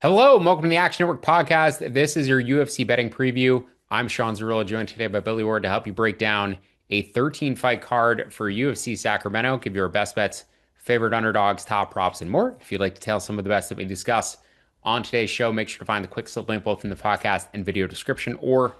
Hello, and welcome to the Action Network podcast. This is your UFC betting preview. I'm Sean Zerillo, joined today by Billy Ward to help you break down a 13 fight card for UFC Sacramento, give you our best bets, favorite underdogs, top props, and more. If you'd like to tell some of the best that we discuss on today's show, make sure to find the quick slip link both in the podcast and video description, or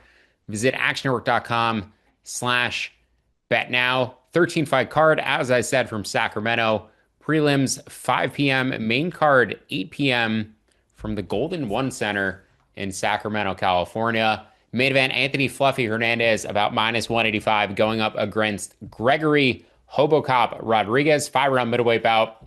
visit actionnetwork.com/bet now. 13 fight card, as I said, from Sacramento. Prelims 5 p.m., main card 8 p.m. from the Golden One Center in Sacramento, California. Main event, Anthony Fluffy Hernandez about -185 going up against Gregory Hobocop Rodrigues, 5-round middleweight bout.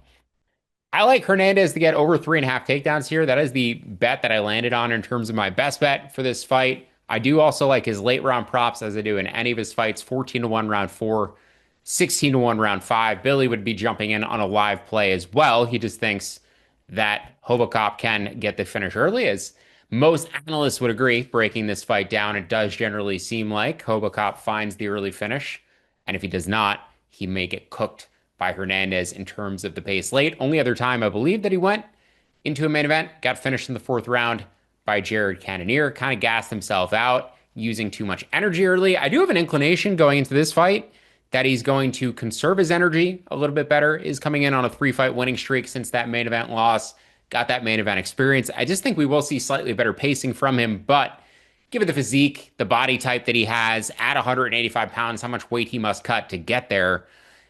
I like Hernandez to get over 3.5 takedowns here. That is the bet that I landed on in terms of my best bet for this fight. I do also like his late round props as I do in any of his fights. 14 to 1 round 4, 16 to 1 round 5. Billy would be jumping in on a live play as well. He just thinks that Hobocop can get the finish early, as most analysts would agree. Breaking this fight down, it does generally seem like Hobocop finds the early finish, and if he does not, he may get cooked by Hernandez in terms of the pace late. Only other time I believe that he went into a main event, got finished in the fourth round by Jared Cannonier, kind of gassed himself out, using too much energy early. I do have an inclination going into this fight that he's going to conserve his energy a little bit better, is coming in on a 3-fight winning streak since that main event loss, got that main event experience. I just think we will see slightly better pacing from him, but given the physique, the body type that he has at 185 pounds, how much weight he must cut to get there,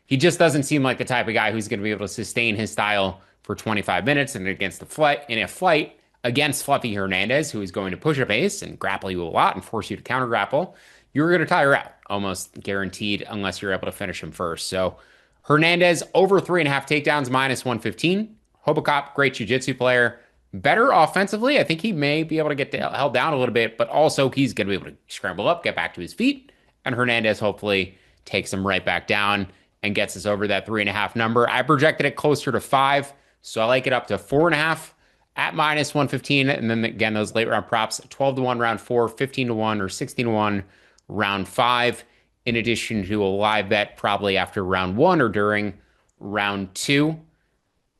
he just doesn't seem like the type of guy who's going to be able to sustain his style for 25 minutes and against the flight in a fight against Fluffy Hernandez, who is going to push a pace and grapple you a lot and force you to counter grapple. You're going to tire out almost guaranteed unless you're able to finish him first. So Hernandez over 3.5 takedowns, -115. Hobocop, great jiu-jitsu player. Better offensively. I think he may be able to get held down a little bit, but also he's going to be able to scramble up, get back to his feet. And Hernandez hopefully takes him right back down and gets us over that 3.5 number. I projected it closer to 5, so I like it up to 4.5 at -115. And then again, those late round props, 12 to 1 round 4, 15 to 1, or 16 to 1 round 5, in addition to a live bet probably after round 1 or during round 2.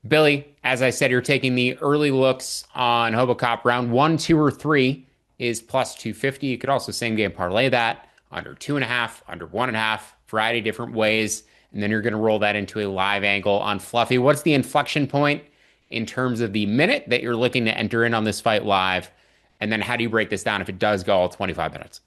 Billy, as I said, you're taking the early looks on Hobocop. Round 1, 2, or 3 is plus 250. You could also same game parlay that under 2.5, under 1.5, variety of different ways. And then you're going to roll that into a live angle on Fluffy. What's the inflection point in terms of the minute that you're looking to enter in on this fight live? And then how do you break this down if it does go all 25 minutes?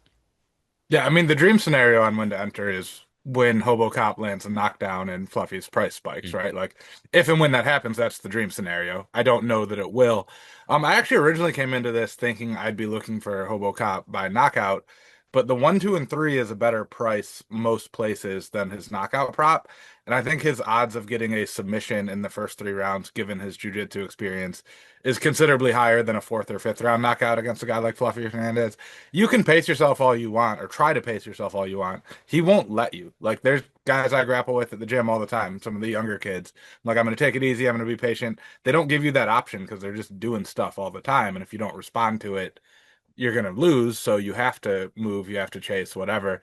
Yeah, I mean, the dream scenario on when to enter is when Hobocop lands a knockdown and Fluffy's price spikes, right? Like, if and when that happens, that's the dream scenario. I don't know that it will. I actually originally came into this thinking I'd be looking for Hobocop by knockout, but the 1, 2, and 3 is a better price most places than his knockout prop. And I think his odds of getting a submission in the first 3 rounds, given his jiu-jitsu experience, is considerably higher than a fourth or fifth round knockout against a guy like Fluffy Hernandez. You can pace yourself all you want, or try to pace yourself all you want. He won't let you. Like, there's guys I grapple with at the gym all the time, some of the younger kids. Like, I'm going to take it easy, I'm going to be patient. They don't give you that option because they're just doing stuff all the time. And if you don't respond to it, you're going to lose. So you have to move, you have to chase, whatever.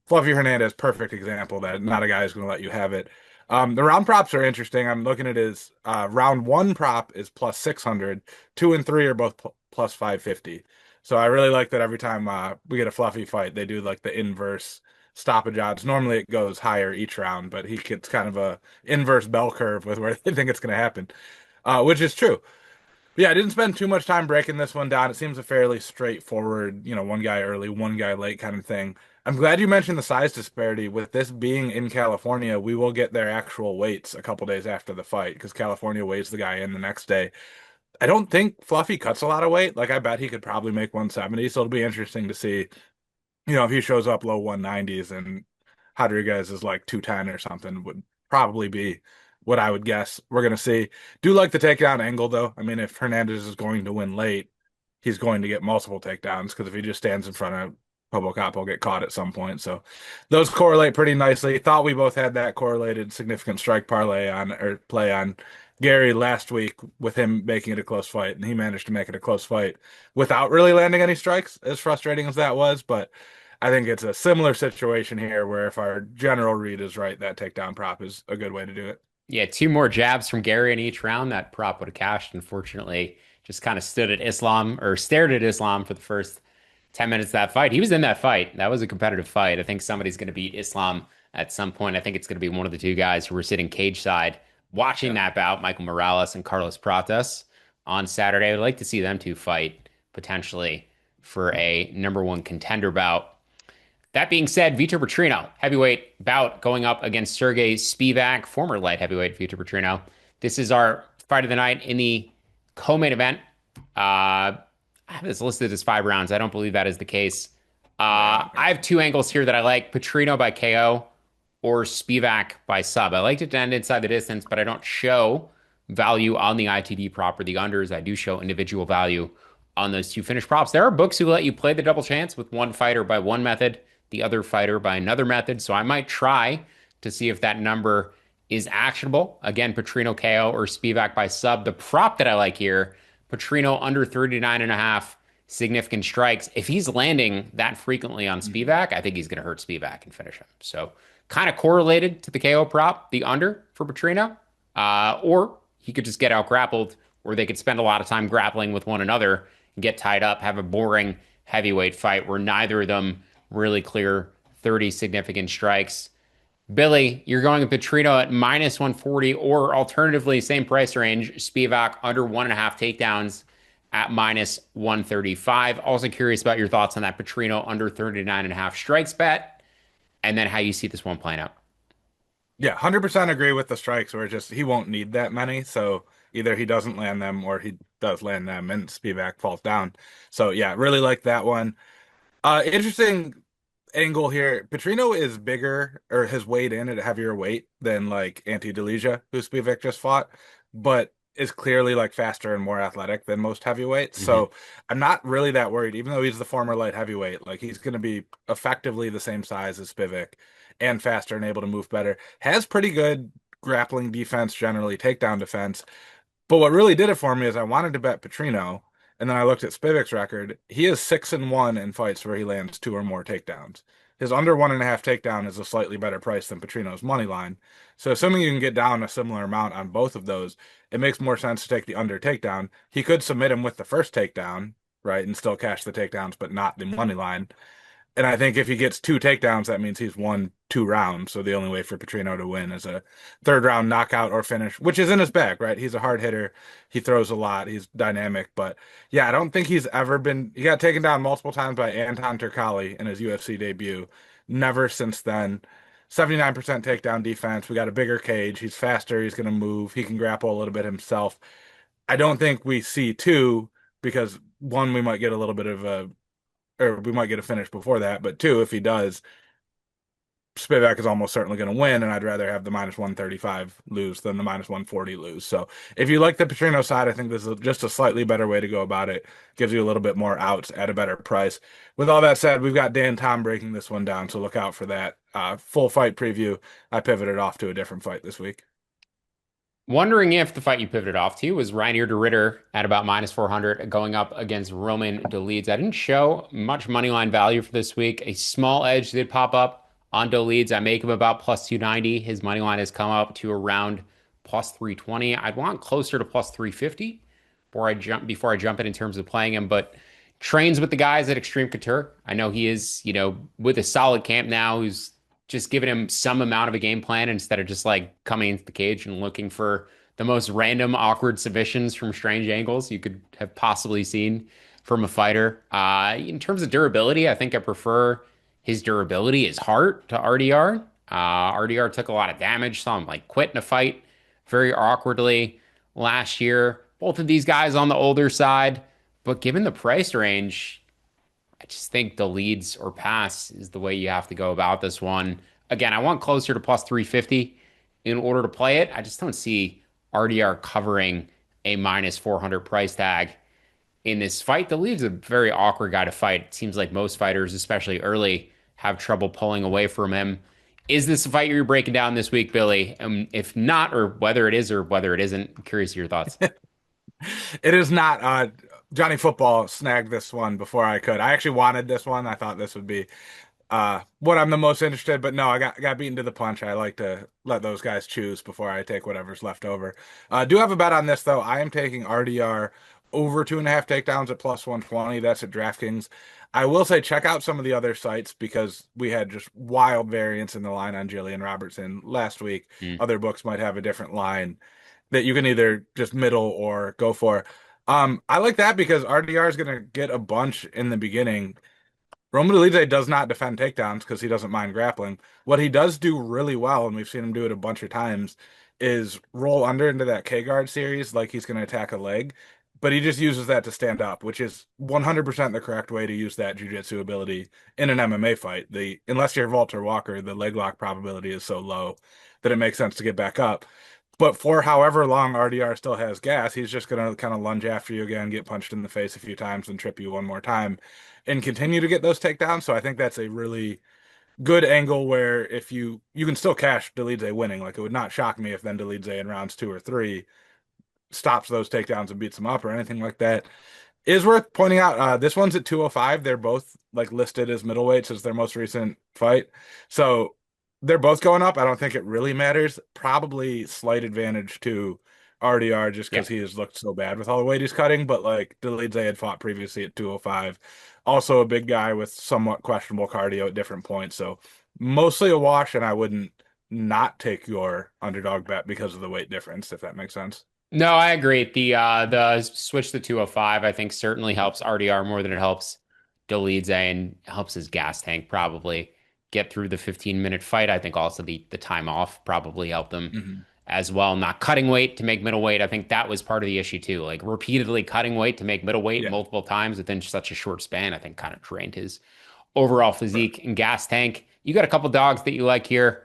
Fluffy Hernandez, perfect example that not a guy is going to let you have it. The round props are interesting. I'm looking at his round 1 prop is plus 600. 2 and 3 are both plus 550. So I really like that every time we get a Fluffy fight, they do like the inverse stoppage odds. Normally it goes higher each round, but he gets kind of a inverse bell curve with where they think it's going to happen, which is true. But yeah, I didn't spend too much time breaking this one down. It seems a fairly straightforward, one guy early, one guy late kind of thing. I'm glad you mentioned the size disparity. With this being in California, we will get their actual weights a couple days after the fight because California weighs the guy in the next day. I don't think Fluffy cuts a lot of weight. Like, I bet he could probably make 170. So it'll be interesting to see, if he shows up low 190s and Rodriguez is like 210 or something, would probably be what I would guess we're going to see. Do like the takedown angle, though. I mean, if Hernandez is going to win late, he's going to get multiple takedowns because if he just stands in front of Hobocop, he'll get caught at some point. So those correlate pretty nicely. Thought we both had that correlated significant strike parlay on, or play on Gary last week with him making it a close fight, and he managed to make it a close fight without really landing any strikes, as frustrating as that was. But I think it's a similar situation here where if our general read is right, that takedown prop is a good way to do it. Yeah, two more jabs from Gary in each round. That prop would have cashed. Unfortunately, just kind of stood at Islam or stared at Islam for the first 10 minutes of that fight. He was in that fight. That was a competitive fight. I think somebody's going to beat Islam at some point. I think it's going to be one of the two guys who were sitting cage side watching Yeah. that bout, Michael Morales and Carlos Pratas on Saturday. I'd like to see them two fight potentially for a number one contender bout. That being said, Vitor Petrino, heavyweight bout going up against Sergey Spivak, former light heavyweight Vitor Petrino. This is our fight of the night in the co-main event. I have this listed as 5 rounds. I don't believe that is the case. Yeah. I have two angles here that I like: Petrino by KO or Spivak by sub. I like it to end inside the distance, but I don't show value on the ITD prop or the unders. I do show individual value on those two finish props. There are books who let you play the double chance with one fighter by one method, the other fighter by another method. So I might try to see if that number is actionable. Again, Petrino KO or Spivak by sub. The prop that I like here, Petrino under 39.5 significant strikes. If he's landing that frequently on Spivak, I think he's going to hurt Spivak and finish him. So kind of correlated to the KO prop, the under for Petrino. Or he could just get out grappled, or they could spend a lot of time grappling with one another and get tied up, have a boring heavyweight fight where neither of them really clear 30 significant strikes. Billy, you're going with Petrino at minus 140, or alternatively, same price range, Spivak under 1.5 takedowns at minus 135. Also curious about your thoughts on that Petrino under 39.5 strikes bet, and then how you see this one playing out. Yeah, 100% agree with the strikes where just he won't need that many. So either he doesn't land them or he does land them and Spivak falls down. So yeah, really like that one. Interesting angle here. Petrino is bigger or has weighed in at a heavier weight than like Dolidze, who Spivak just fought, but is clearly like faster and more athletic than most heavyweights. Mhm. So I'm not really that worried, even though he's the former light heavyweight. Like he's going to be effectively the same size as Spivak and faster and able to move better. Has pretty good grappling defense, generally takedown defense. But what really did it for me is I wanted to bet Petrino, and then I looked at Spivak's record. He is 6-1 in fights where he lands two or more takedowns. His under 1.5 takedown is a slightly better price than Petrino's money line. So assuming you can get down a similar amount on both of those, it makes more sense to take the under takedown. He could submit him with the first takedown, right, and still cash the takedowns, but not the money line. And I think if he gets two takedowns, that means he's won 2 rounds. So the only way for Petrino to win is a third round knockout or finish, which is in his bag, right? He's a hard hitter. He throws a lot. He's dynamic. But yeah, I don't think he's ever been. He got taken down multiple times by Anton Turkalj in his UFC debut. Never since then. 79% takedown defense. We got a bigger cage. He's faster. He's going to move. He can grapple a little bit himself. I don't think we see two because one, we might get a little bit of a or we might get a finish before that. But two, if he does, Spivak is almost certainly going to win, and I'd rather have the minus 135 lose than the minus 140 lose. So if you like the Petrino side, I think this is just a slightly better way to go about it. Gives you a little bit more outs at a better price. With all that said, we've got Dan Tom breaking this one down, so look out for that. Full fight preview. I pivoted off to a different fight this week. Wondering if the fight you pivoted off to was Reinier de Ritter at about minus 400 going up against Roman Dolidze. I didn't show much money line value for this week. A small edge did pop up on Dolidze. I make him about plus 290. His money line has come up to around plus 320. I'd want closer to plus 350 before I jump in terms of playing him, but trains with the guys at Extreme Couture. I know he is, with a solid camp now who's just giving him some amount of a game plan instead of just like coming into the cage and looking for the most random, awkward submissions from strange angles you could have possibly seen from a fighter. In terms of durability, I think I prefer his durability, his heart to RDR. RDR took a lot of damage, saw him like quit in a fight very awkwardly last year. Both of these guys on the older side, but given the price range, I just think the leads or pass is the way you have to go about this one. Again, I want closer to plus 350 in order to play it. I just don't see RDR covering a minus 400 price tag in this fight. The lead's a very awkward guy to fight. It seems like most fighters, especially early, have trouble pulling away from him. Is this a fight you're breaking down this week, Billy? If not, or whether it is or whether it isn't, I'm curious of your thoughts. It is not. Johnny Football snagged this one before I could. I actually wanted this one. I thought this would be what I'm the most interested, but no, I got beaten to the punch. I like to let those guys choose before I take whatever's left over. Do have a bet on this though. I am taking RDR over 2.5 takedowns at plus 120. That's at DraftKings. I will say check out some of the other sites because we had just wild variance in the line on Jillian Robertson last week. Mm. Other books might have a different line that you can either just middle or go for. I like that because RDR is going to get a bunch in the beginning. Roman Dolidze does not defend takedowns because he doesn't mind grappling. What he does do really well, and we've seen him do it a bunch of times, is roll under into that K guard series like he's going to attack a leg, but he just uses that to stand up, which is 100% the correct way to use that jiu-jitsu ability in an MMA fight. Unless you're Walter Walker, the leg lock probability is so low that it makes sense to get back up. But for however long RDR still has gas, he's just going to kind of lunge after you again, get punched in the face a few times, and trip you one more time and continue to get those takedowns. So I think that's a really good angle where if you can still cash Dolidze winning. Like it would not shock me if then Dolidze in rounds 2 or 3 stops those takedowns and beats them up or anything like that. Is worth pointing out, this one's at 205. They're both like listed as middleweights as their most recent fight. So they're both going up. I don't think it really matters. Probably slight advantage to RDR just Yeah. because he has looked so bad with all the weight he's cutting. But like Dolidze had fought previously at 205. Also a big guy with somewhat questionable cardio at different points. So mostly a wash, and I wouldn't not take your underdog bet because of the weight difference, if that makes sense. No, I agree. The switch to 205, I think certainly helps RDR more than it helps Dolidze and helps his gas tank probably get through the 15-minute fight. I think also the time off probably helped him Hmm. as well. Not cutting weight to make middleweight. I think that was part of the issue too. Like repeatedly cutting weight to make middleweight Yeah. multiple times within such a short span, I think kind of drained his overall physique and gas tank. You got a couple dogs that you like here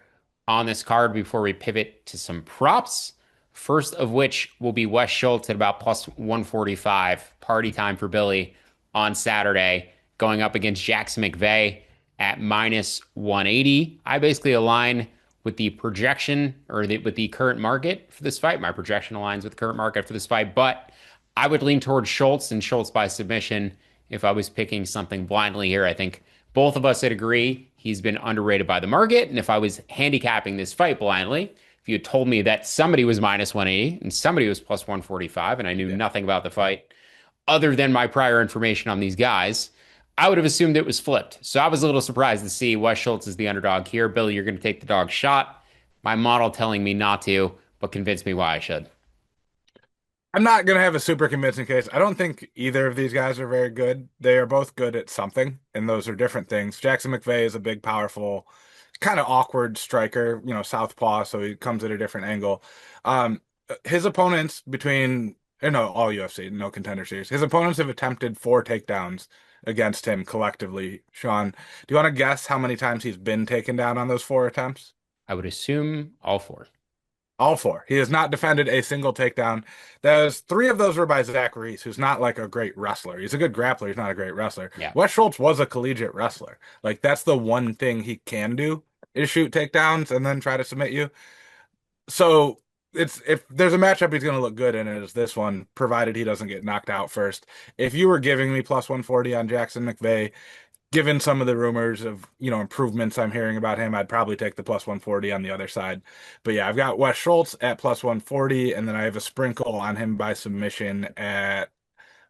on this card before we pivot to some props. First of which will be Wes Schultz at about plus 145. Party time for Billy on Saturday, going up against Jackson McVeigh at minus 180. I basically align with the projection or with the current market for this fight. My projection aligns with the current market for this fight, but I would lean towards Schultz and Schultz by submission if I was picking something blindly here. I think both of us would agree he's been underrated by the market. And if I was handicapping this fight blindly, if you had told me that somebody was minus 180 and somebody was plus 145 and I knew Yeah. nothing about the fight other than my prior information on these guys, I would have assumed it was flipped. So I was a little surprised to see Wes Schultz is the underdog here. Billy, you're going to take the dog shot. My model telling me not to, but convince me why I should. I'm not going to have a super convincing case. I don't think either of these guys are very good. They are both good at something, and those are different things. Jackson McVeigh is a big, powerful, kind of awkward striker, southpaw, so he comes at a different angle. Um, his opponents no, all UFC, no contender series. His opponents have attempted 4 takedowns against him collectively. Sean, do you want to guess how many times he's been taken down on those 4 attempts? I would assume all four. All 4. He has not defended a single takedown. Those 3 of those were by Zach Reese, who's not like a great wrestler. He's a good grappler. He's not a great wrestler. Yeah. Wes Schultz was a collegiate wrestler. Like that's the one thing he can do is shoot takedowns and then try to submit you. So it's if there's a matchup he's going to look good in, it is this one, provided he doesn't get knocked out first. If you were giving me plus 140 on Jackson McVeigh, given some of the rumors of, improvements I'm hearing about him, I'd probably take the plus 140 on the other side. But yeah, I've got Wes Schultz at plus 140, and then I have a sprinkle on him by submission at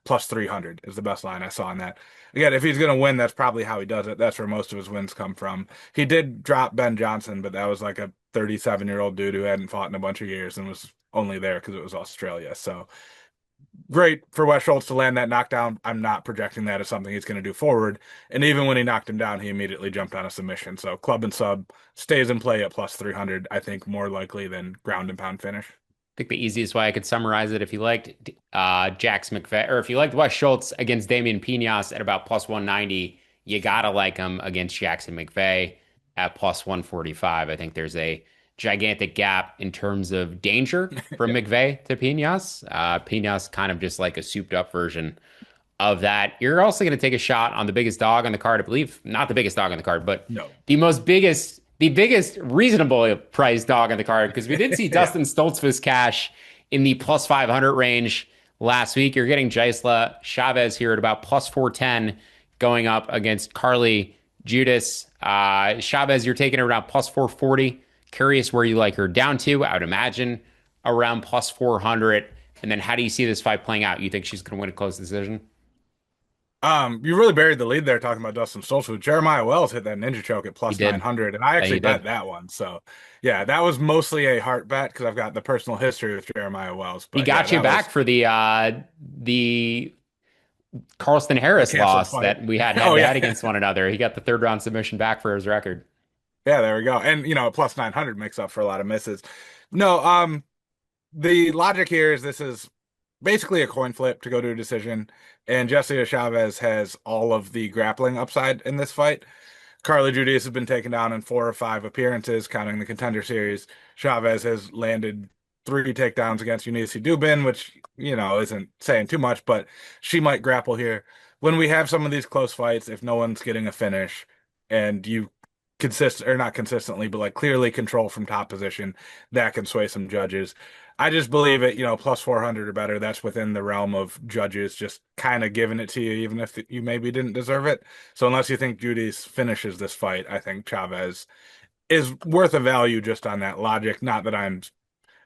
plus 300 is the best line I saw on that. Again, if he's going to win, that's probably how he does it. That's where most of his wins come from. He did drop Ben Johnson, but that was like a 37-year-old dude who hadn't fought in a bunch of years and was only there because it was Australia. So great for Wes Schultz to land that knockdown. I'm not projecting that as something he's going to do forward. And even when he knocked him down, he immediately jumped on a submission. So club and sub stays in play at plus 300, I think more likely than ground and pound finish. Think the easiest way I could summarize it, if you liked Jax McVeigh, or if you liked Wes Schultz against Damian Pinas at about plus 190, you gotta like him against Jackson McVeigh at plus 145. I think there's a gigantic gap in terms of danger from Yeah. McVeigh to Pinas. Pinas kind of just like a souped up version of that. You're also going to take a shot on the biggest dog on the card, I believe. Not the biggest dog on the card, but No. the biggest reasonable priced dog on the card because we did see Yeah. Dustin Stoltzfus cash in the plus 500 range last week. You're getting Jaisla Chaves here at about plus 410 going up against Carly Judice. Chaves, you're taking her around plus 440. Curious where you like her down to. I would imagine around plus 400. And then how do you see this fight playing out? You think she's going to win a close decision? You really buried the lead there talking about Dustin Stoltzfus. Jeremiah Wells hit that ninja choke at He plus did. 900, and I Yeah, actually he bet did. that one. So, yeah, that was mostly a heart bet because I've got the personal history with Jeremiah Wells. He But yeah, got you that was back for the Carlston the Harris canceled loss fight. that we had head Oh to yeah, head against one another. He got the third round submission back for his record. yeah, there we go. And plus 900 makes up for a lot of misses. No, the logic here is this is basically a coin flip to go to a decision, and Jessica Chavez has all of the grappling upside in this fight. Carly Judice has been taken down in 4 or 5 appearances, counting the Contender Series. Chavez has landed 3 takedowns against Eunice Dubin, which, isn't saying too much, but she might grapple here. When we have some of these close fights, if no one's getting a finish and you or not consistently, but like clearly control from top position, that can sway some judges. I just believe it, plus 400 or better. That's within the realm of judges just kind of giving it to you, even if you maybe didn't deserve it. So unless you think Judy's finishes this fight, I think Chavez is worth a value just on that logic. Not that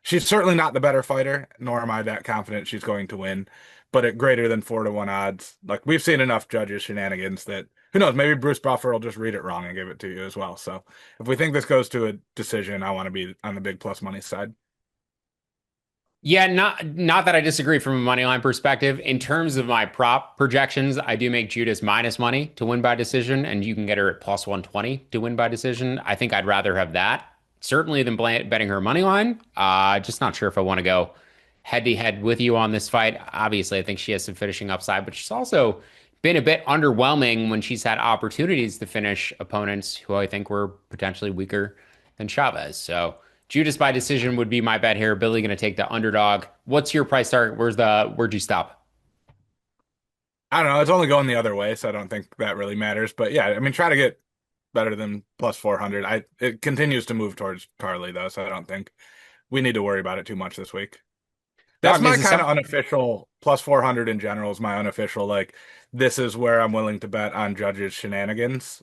she's certainly not the better fighter, nor am I that confident she's going to win. But at greater than 4-1 odds, like we've seen enough judges shenanigans that who knows, maybe Bruce Buffer will just read it wrong and give it to you as well. So if we think this goes to a decision, I want to be on the big plus money side. Yeah, not that I disagree from a money line perspective. In terms of my prop projections, I do make Judas minus money to win by decision, and you can get her at plus 120 to win by decision. I think I'd rather have that certainly than betting her money line. Just not sure if I want to go head to head with you on this fight. Obviously, I think she has some finishing upside, but she's also been a bit underwhelming when she's had opportunities to finish opponents who I think were potentially weaker than Chavez. So Judas by decision would be my bet here. Billy going to take the underdog. What's your price target? Where'd you stop? I don't know. It's only going the other way, so I don't think that really matters. But yeah, I mean, try to get better than plus 400. It continues to move towards Carly though, so I don't think we need to worry about it too much this week. That's Dog days my of kind of summer. unofficial plus 400 in general is my unofficial like this is where I'm willing to bet on judges shenanigans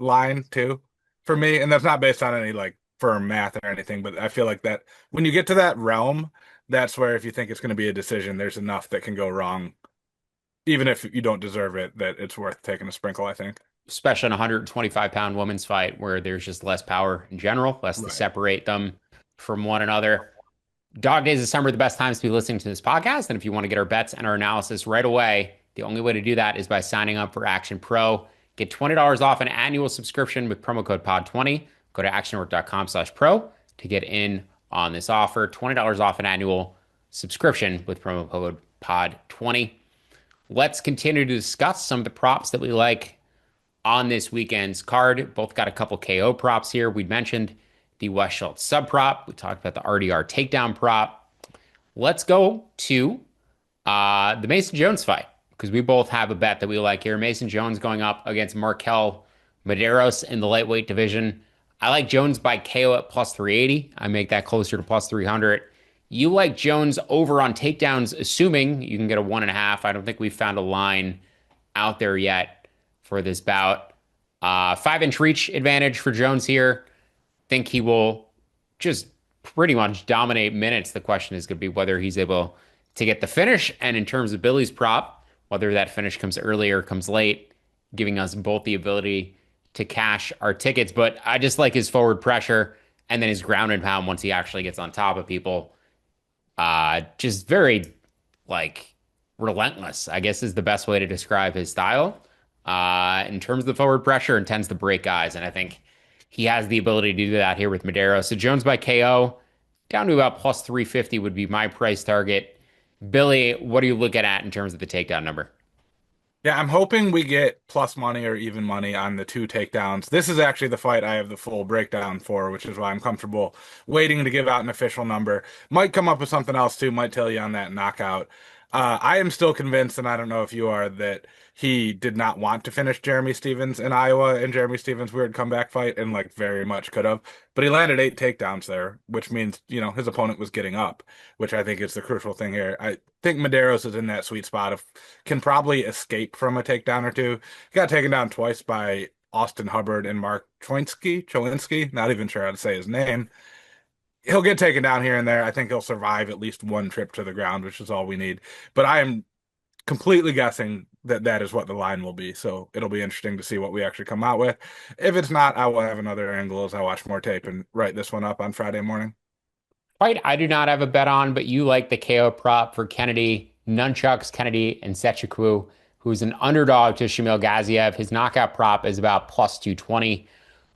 line too for me, and that's not based on any like firm math or anything, but I feel like that when you get to that realm, that's where if you think it's going to be a decision, there's enough that can go wrong even if you don't deserve it, that it's worth taking a sprinkle, I think. Especially in a 125-pound women's fight where there's just less power in general, less to Right. separate them from one another. Dog days of summer are the best times to be listening to this podcast. And if you want to get our bets and our analysis right away, the only way to do that is by signing up for Action Pro. Get $20 off an annual subscription with promo code POD20. Go to actionnetwork.com/pro to get in on this offer. $20 off an annual subscription with promo code POD20. Let's continue to discuss some of the props that we like on this weekend's card. Both got a couple KO props here. We mentioned the West Schultz sub prop. We talked about the RDR takedown prop. Let's go to the Mason Jones fight because we both have a bet that we like here. Mason Jones going up against Markel Mederos in the lightweight division. I like Jones by KO at plus 380. I make that closer to plus 300. You like Jones over on takedowns, assuming you can get a 1.5. I don't think we've found a line out there yet for this bout. 5-inch reach advantage for Jones here. Think he will just pretty much dominate minutes. The question is going to be whether he's able to get the finish. And in terms of Billy's prop, whether that finish comes early or comes late, giving us both the ability to cash our tickets. But I just like his forward pressure and then his ground and pound once he actually gets on top of people. Just very like relentless, I guess is the best way to describe his style. In terms of the forward pressure and tends to break guys. And I think he has the ability to do that here with Madero. So Jones by KO down to about plus 350 would be my price target. Billy, what are you looking at in terms of the takedown number? Yeah, I'm hoping we get plus money or even money on the 2 takedowns. This is actually the fight I have the full breakdown for, which is why I'm comfortable waiting to give out an official number. Might come up with something else too, might tell you on that knockout. I am still convinced, and I don't know if you are, that he did not want to finish Jeremy Stevens in Iowa in Jeremy Stevens' weird comeback fight, and like very much could have. But he landed 8 takedowns there, which means, his opponent was getting up, which I think is the crucial thing here. I think Mederos is in that sweet spot of can probably escape from a takedown or two. He got taken down twice by Austin Hubbard and Mark Choinsky, not even sure how to say his name. he'll get taken down here and there. I think he'll survive at least one trip to the ground, which is all we need. But I am completely guessing that that is what the line will be. So it'll be interesting to see what we actually come out with. If it's not, I will have another angle as I watch more tape and write this one up on Friday morning. Fight I do not have a bet on, but you like the KO prop for Kennedy, Nunchucks, Kennedy, and Nzechukwu, who's an underdog to Shamil Gaziev. His knockout prop is about plus 220.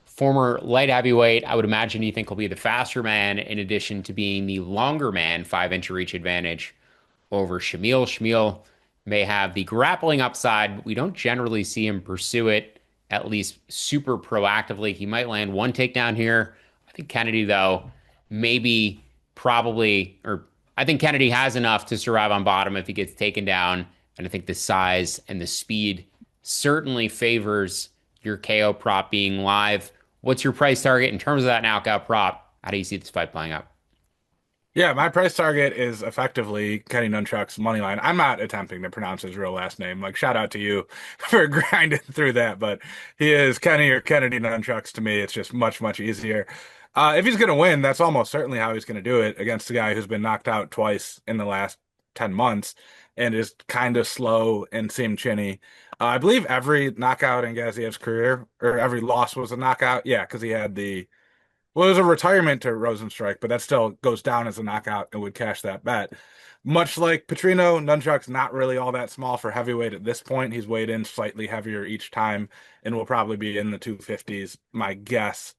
Former light heavyweight, I would imagine you think will be the faster man in addition to being the longer man, 5 inch reach advantage over Shamil. Shamil may have the grappling upside, but we don't generally see him pursue it, at least super proactively. He might land one takedown here. I think Kennedy, though, maybe probably, or I think Kennedy has enough to survive on bottom if he gets taken down. And I think the size and the speed certainly favors your KO prop being live. What's your price target in terms of that knockout prop? How do you see this fight playing out? Yeah, my price target is effectively Kenny Nunchuck's money line. I'm not attempting to pronounce his real last name. Like, shout out to you for grinding through that, but he is Kenny or Kennedy Nunchucks to me. It's just much, much easier. If he's going to win, that's almost certainly how he's going to do it against a guy who's been knocked out twice in the last 10 months and is kind of slow and seem chinny. I believe every knockout in Gaziev's career, or every loss was a knockout. Yeah, because he had well, it was a retirement to Rosenstrike, but that still goes down as a knockout and would cash that bet. Much like Petrino, Nunchuck's not really all that small for heavyweight at this point. He's weighed in slightly heavier each time and will probably be in the 250s, my guess.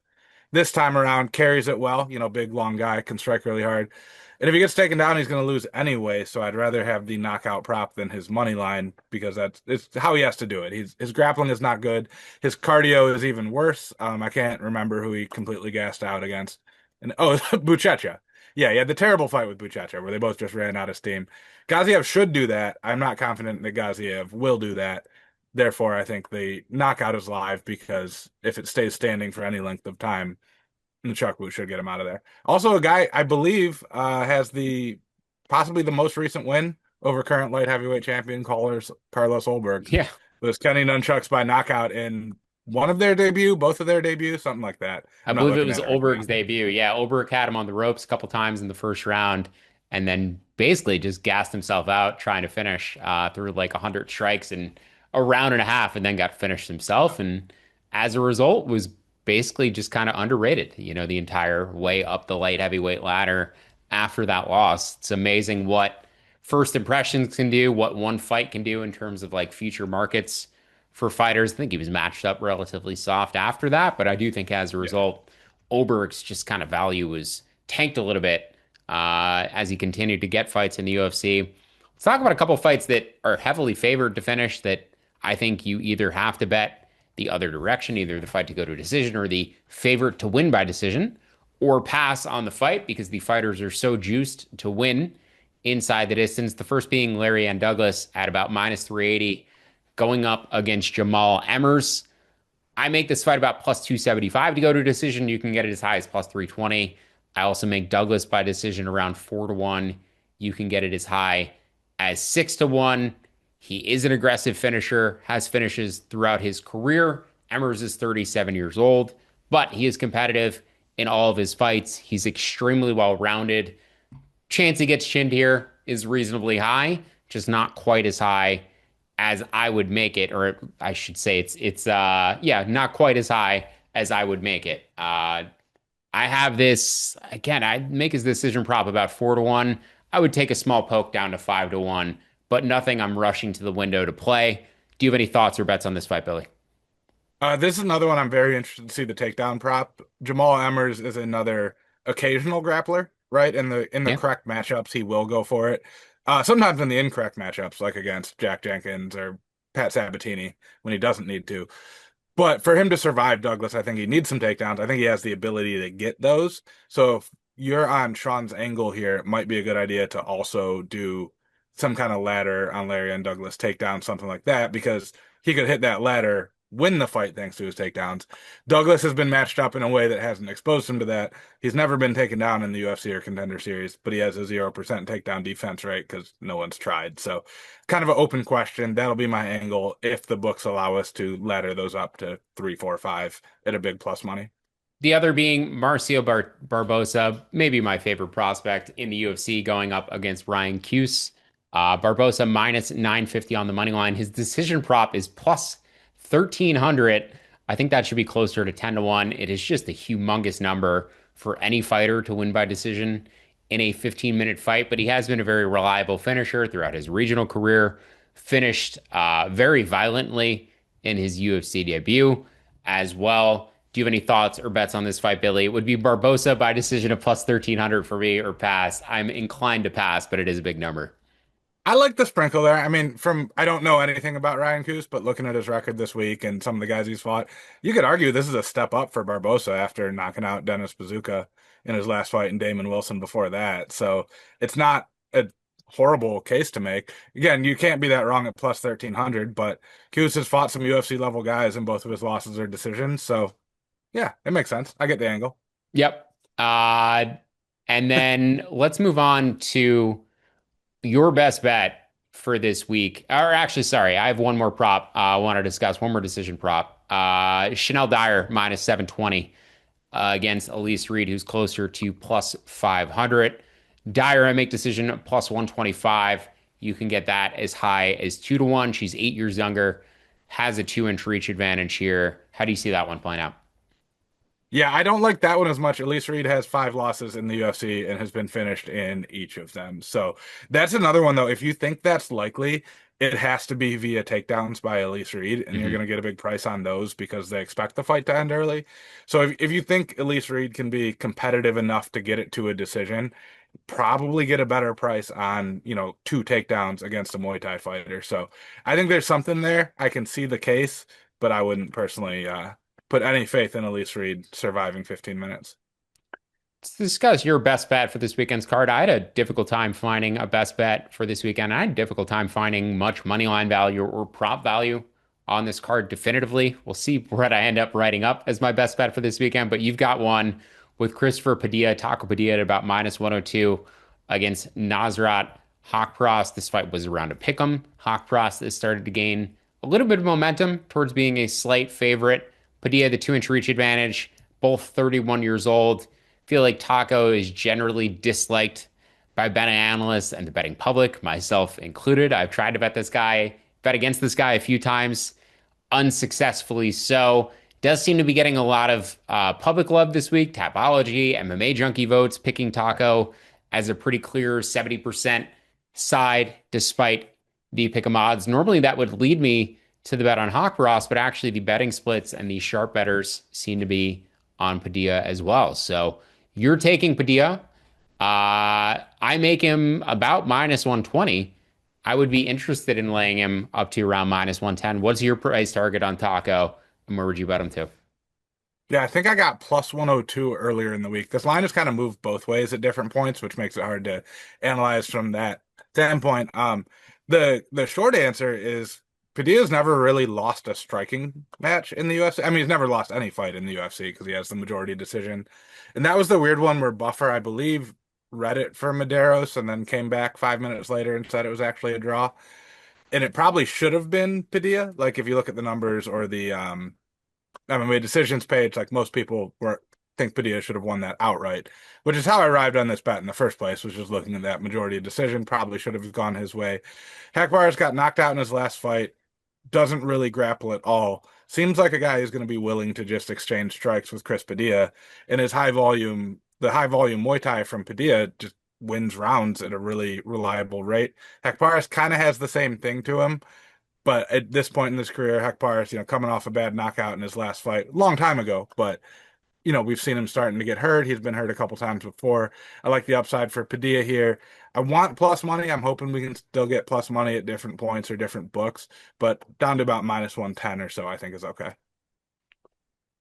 This time around, carries it well. Big, long guy, can strike really hard. And if he gets taken down, he's going to lose anyway. So I'd rather have the knockout prop than his money line because it's how he has to do it. His grappling is not good. His cardio is even worse. I can't remember who he completely gassed out against. And Buchecha. Yeah, he had the terrible fight with Buchecha where they both just ran out of steam. Gaziev should do that. I'm not confident that Gaziev will do that. Therefore, I think the knockout is live because if it stays standing for any length of time, Nzechukwu should get him out of there. Also, a guy I believe has the possibly the most recent win over current light heavyweight champion Carlos Olberg. Yeah. It was Kenny Nunchucks by knockout in one of their debut, both of their debut, something like that. I I'm not believe it looking was at it right Olberg's now. debut. Yeah, Olberg had him on the ropes a couple times in the first round and then basically just gassed himself out trying to finish through like 100 strikes in a round and a half and then got finished himself. And as a result, was basically just kind of underrated, the entire way up the light heavyweight ladder after that loss. It's amazing what first impressions can do, what one fight can do in terms of like future markets for fighters. I think he was matched up relatively soft after that, but I do think as a Yeah. result, Oberg's just kind of value was tanked a little bit as he continued to get fights in the UFC. Let's talk about a couple fights that are heavily favored to finish that I think you either have to bet the other direction, either the fight to go to a decision or the favorite to win by decision, or pass on the fight because the fighters are so juiced to win inside the distance. The first being Larry and Douglas at about minus 380 going up against Jamal Emmers. I make this fight about plus 275 to go to a decision. You can get it as high as plus 320. I also make Douglas by decision around 4-1. You can get it as high as 6-1. He is an aggressive finisher, has finishes throughout his career. Emmers is 37 years old, but he is competitive in all of his fights. He's extremely well rounded. Chance he gets chinned here is reasonably high, just not quite as high as I would make it, or I should say it's not quite as high as I would make it. I have this again, I'd make his decision prop about 4-1. I would take a small poke down to 5-1, but nothing I'm rushing to the window to play. Do you have any thoughts or bets on this fight, Billy? This is another one I'm very interested to see the takedown prop. Jamal Emmers is another occasional grappler, right? In the Yeah. correct matchups, he will go for it. Sometimes in the incorrect matchups, like against Jack Jenkins or Pat Sabatini, when he doesn't need to. But for him to survive Douglas, I think he needs some takedowns. I think he has the ability to get those. So if you're on Sean's angle here, it might be a good idea to also do some kind of ladder on Larry and Douglas takedown, something like that, because he could hit that ladder, win the fight thanks to his takedowns. Douglas has been matched up in a way that hasn't exposed him to that. He's never been taken down in the UFC or Contender Series, but he has a 0% takedown defense rate because no one's tried. So kind of an open question. That'll be my angle if the books allow us to ladder those up to 3, 4, 5 at a big plus money. The other being Marcio Barbosa, maybe my favorite prospect in the UFC, going up against Ryan Cuse. Barbosa minus 950 on the money line. His decision prop is plus 1300. I think that should be closer to 10 to 1. It is just a humongous number for any fighter to win by decision in a 15-minute fight, but he has been a very reliable finisher throughout his regional career. Finished very violently in his UFC debut as well. Do you have any thoughts or bets on this fight, Billy? It would be Barbosa by decision of plus 1300 for me or pass. I'm inclined to pass, but it is a big number. I like the sprinkle there. I mean, I don't know anything about Ryan Coos, but looking at his record this week and some of the guys he's fought, you could argue this is a step up for Barbosa after knocking out Dennis Bazooka in his last fight and Damon Wilson before that. So it's not a horrible case to make. Again, you can't be that wrong at plus 1300, but Coos has fought some UFC level guys and both of his losses are decisions. So yeah, it makes sense. I get the angle. Yep. Uh, and then let's move on to your best bet for this week. Or actually, sorry, I have one more prop I want to discuss, one more decision prop. Chanel Dyer minus 720 against Elise Reed, who's closer to plus 500. Dyer, I make decision plus 125. You can get that as high as 2 to 1. She's 8 years younger, has a 2 inch reach advantage here. How do you see that one playing out? Yeah, I don't like that one as much. Elise Reed has 5 losses in the UFC and has been finished in each of them. So that's another one, though. If you think that's likely, it has to be via takedowns by Elise Reed, and you're going Mm-hmm. to get a big price on those because they expect the fight to end early. So if you think Elise Reed can be competitive enough to get it to a decision, probably get a better price on, 2 takedowns against a Muay Thai fighter. So I think there's something there. I can see the case, but I wouldn't personally put any faith in Elise Reed surviving 15 minutes. Let's discuss your best bet for this weekend's card. I had a difficult time finding a best bet for this weekend. I had a difficult time finding much money line value or prop value on this card definitively. We'll see what I end up writing up as my best bet for this weekend, but you've got one with Christopher Padilla, Taco Padilla at about minus 102 against Nasrat Harqparast. This fight was around a pick'em. Harqparast has started to gain a little bit of momentum towards being a slight favorite. Padilla, the 2 inch reach advantage, both 31 years old. Feel like Taco is generally disliked by betting analysts and the betting public, myself included. I've tried to bet against this guy a few times, unsuccessfully so. Does seem to be getting a lot of public love this week. Tapology, MMA Junkie votes, picking Taco as a pretty clear 70% side, despite the pick'em odds. Normally, that would lead me to the bet on Ross, but actually, the betting splits and the sharp bettors seem to be on Padilla as well. So you're taking Padilla. I make him about minus 120. I would be interested in laying him up to around minus 110. What's your price target on Taco? And where would you bet him to? Yeah, I think I got plus 102 earlier in the week. This line has kind of moved both ways at different points, which makes it hard to analyze from that standpoint. The short answer is Padilla's never really lost a striking match in the UFC. I mean, he's never lost any fight in the UFC because he has the majority decision. And that was the weird one where Buffer, I believe, read it for Mederos and then came back 5 minutes later and said it was actually a draw. And it probably should have been Padilla. Like if you look at the numbers or the MMA decisions page, like most people were think Padilla should have won that outright, which is how I arrived on this bet in the first place, was just looking at that majority decision. Probably should have gone his way. Harqparast got knocked out in his last fight, doesn't really grapple at all. Seems like a guy who's going to be willing to just exchange strikes with Chris Padilla. And the high volume Muay Thai from Padilla just wins rounds at a really reliable rate. Harqparast kind of has the same thing to him. But at this point in his career, Harqparast, coming off a bad knockout in his last fight, long time ago. But we've seen him starting to get hurt. He's been hurt a couple times before. I like the upside for Padilla here. I want plus money. I'm hoping we can still get plus money at different points or different books, but down to about minus 110 or so, I think is okay.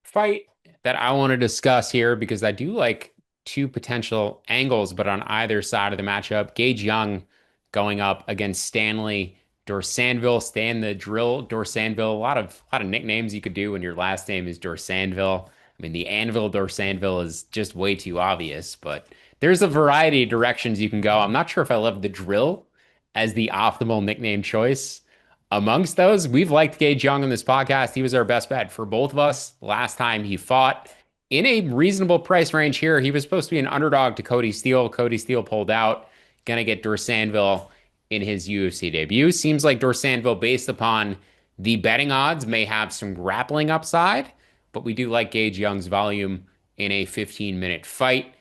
Fight that I want to discuss here because I do like two potential angles, but on either side of the matchup. Gage Young going up against Stanley Dorsanville, Stan the Drill Dorsanville. A lot of nicknames you could do when your last name is Dorsanville. I mean, the Anvil Dorsanville is just way too obvious, but there's a variety of directions you can go. I'm not sure if I love the Drill as the optimal nickname choice. Amongst those, we've liked Gage Young on this podcast. He was our best bet for both of us last time he fought. in a reasonable price range here. He was supposed to be an underdog to Cody Steele. Cody Steele pulled out. Gonna get Dorsanville in his UFC debut. Seems like Dorsanville, based upon the betting odds, may have some grappling upside, but we do like Gage Young's volume in a 15-minute fight.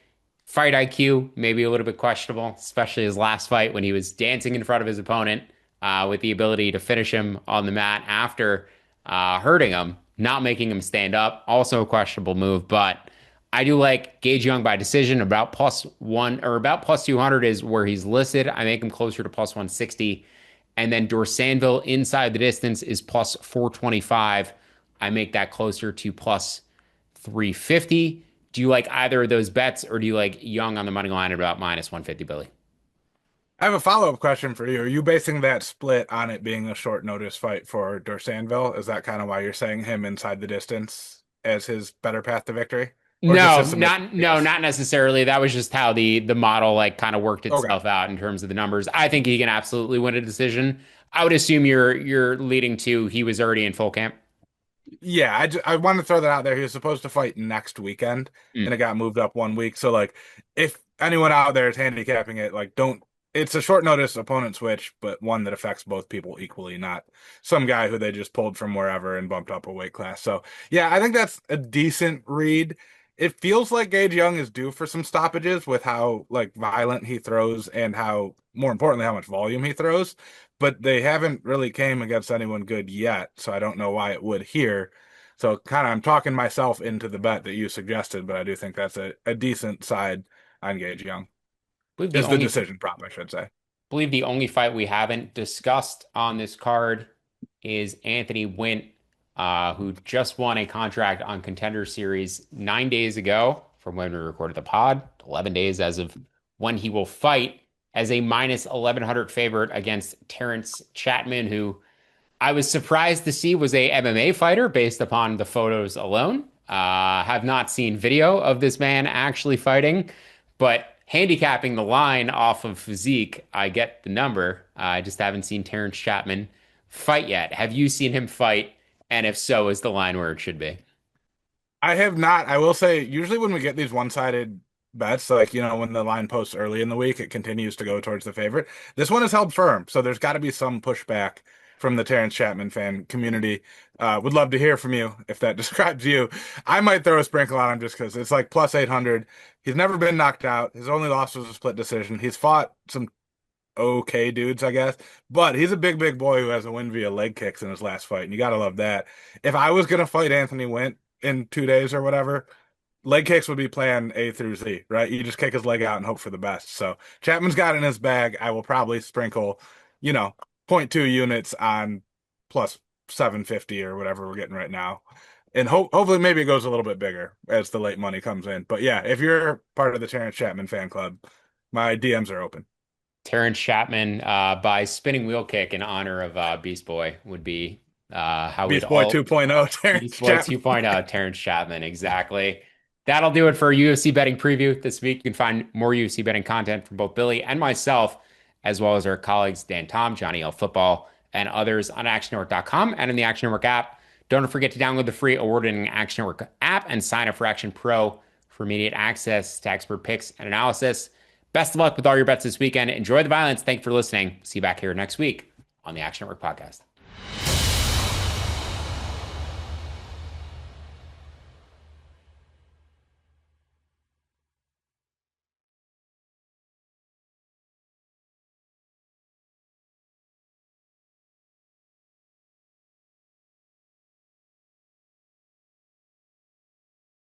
Fight IQ, maybe a little bit questionable, especially his last fight when he was dancing in front of his opponent with the ability to finish him on the mat after hurting him, not making him stand up. Also a questionable move, but I do like Gage Young by decision. About plus one or about plus 200 is where he's listed. I make him closer to plus 160. And then Dorsanville inside the distance is plus 425. I make that closer to plus 350. Do you like either of those bets, or do you like Young on the money line at about minus 150, Billy? I have a follow-up question for you. Are you basing that split on it being a short notice fight for Dorsanville? Is that kind of why you're saying him inside the distance as his better path to victory? Or is this No, just a mix? not necessarily. That was just how the model like kind of worked Okay. itself out in terms of the numbers. I think he can absolutely win a decision. I would assume you're leading to he was already in full camp. Yeah, I want to throw that out there. He was supposed to fight next weekend, and Mm. it got moved up 1 week. So, like, if anyone out there is handicapping it, like, don't. It's a short notice opponent switch, but one that affects both people equally, not some guy who they just pulled from wherever and bumped up a weight class. So, yeah, I think that's a decent read. It feels like Gage Young is due for some stoppages with how like violent he throws and how, more importantly, how much volume he throws, but they haven't really came against anyone good yet, so I don't know why it would here. So kind of I'm talking myself into the bet that you suggested, but I do think that's a decent side on Gage Young. believe the Is the only decision prop, I should say. believe the only fight we haven't discussed on this card is Anthony Wint, who just won a contract on Contender Series 9 days ago from when we recorded the pod, 11 days as of when he will fight as a minus 1100 favorite against Terrence Chatman, who I was surprised to see was a MMA fighter based upon the photos alone. Have not seen video of this man actually fighting, but handicapping the line off of physique, I get the number. I just haven't seen Terrence Chatman fight yet. Have you seen him fight? And if so, is the line where it should be? I have not. I will say, usually when we get these one-sided bets, like, when the line posts early in the week, it continues to go towards the favorite. This one is held firm, so there's got to be some pushback from the Terrence Chapman fan community. Would love to hear from you if that describes you. I might throw a sprinkle on him just because it's like plus 800. He's never been knocked out. His only loss was a split decision. He's fought some okay dudes, I guess, but he's a big, big boy who has a win via leg kicks in his last fight, and you got to love that. If I was going to fight Anthony Wint in 2 days or whatever, leg kicks would be plan A through Z, right? You just kick his leg out and hope for the best. So Chapman's got it in his bag. I will probably sprinkle, you know, point 0.2 units on plus 750 or whatever we're getting right now. And hopefully maybe it goes a little bit bigger as the late money comes in. But yeah, if you're part of the Terrence Chapman fan club, my DMs are open. Terrence Chapman by spinning wheel kick in honor of Beast Boy would be how we'd Beast Boy all 2.0, Beast Terrence Boy Chapman. 2.0, Terrence Chapman, exactly. That'll do it for UFC betting preview this week. You can find more UFC betting content from both Billy and myself, as well as our colleagues Dan Tom, Johnny L Football, and others on actionnetwork.com and in the Action Network app. Don't forget to download the free award-winning Action Network app and sign up for Action Pro for immediate access to expert picks and analysis. Best of luck with all your bets this weekend. Enjoy the violence. Thank you for listening. See you back here next week on the Action Network podcast.